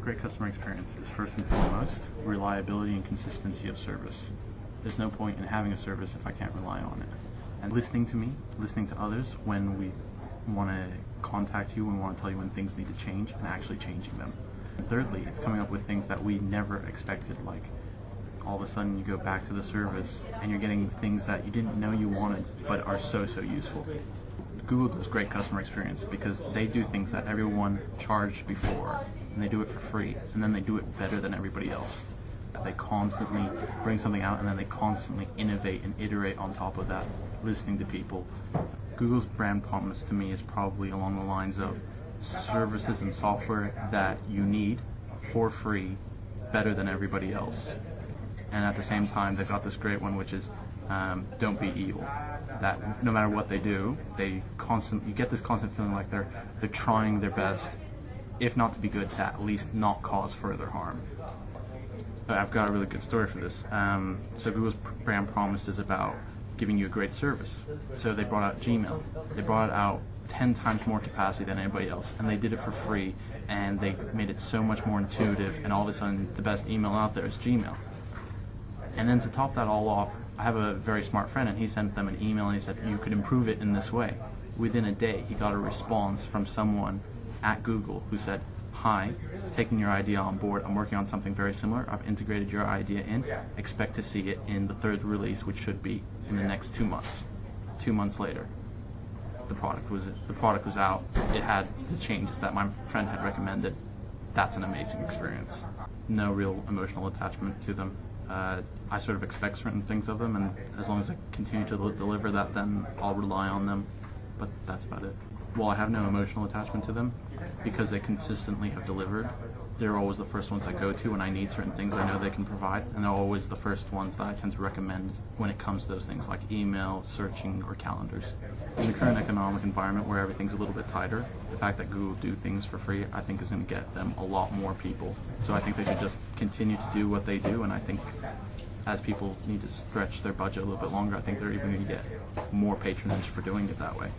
Great customer experience is first and foremost reliability and consistency of service. There's no point in having a service if I can't rely on it. And listening to me, listening to others when we want to contact you, when we want to tell you when things need to change, and actually changing them. And thirdly, it's coming up with things that we never expected, like all of a sudden you go back to the service and you're getting things that you didn't know you wanted but are so useful. Google does great customer experience because they do things that everyone charged before, and they do it for free, and then they do it better than everybody else. They constantly bring something out, and then they constantly innovate and iterate on top of that, listening to people. Google's brand promise to me is probably along the lines of services and software that you need for free, better than everybody else. And at the same time, they've got this great one, which is don't be evil. That no matter what they do, you get this constant feeling like they're trying their best, if not to be good, to at least not cause further harm. I've got a really good story for this. So Google's brand promise is about giving you a great service. So they brought out Gmail. They brought it out 10 times more capacity than anybody else, and they did it for free, and they made it so much more intuitive, and all of a sudden the best email out there is Gmail. And then to top that all off, I have a very smart friend, and he sent them an email and he said, you could improve it in this way. Within a day, he got a response from someone at Google who said, hi, I've taken your idea on board. I'm working on something very similar. I've integrated your idea in. Expect to see it in the third release, which should be in the next 2 months. 2 months later, the product was out. It had the changes that my friend had recommended. That's an amazing experience. No real emotional attachment to them. I sort of expect certain things of them, and as long as I continue to deliver that, then I'll rely on them, but that's about it. While I have no emotional attachment to them, because they consistently have delivered, they're always the first ones I go to when I need certain things I know they can provide, and they're always the first ones that I tend to recommend when it comes to those things like email, searching, or calendars. In the current economic environment where everything's a little bit tighter, the fact that Google do things for free, I think is going to get them a lot more people. So I think they should just continue to do what they do, and I think as people need to stretch their budget a little bit longer, I think they're even going to get more patronage for doing it that way.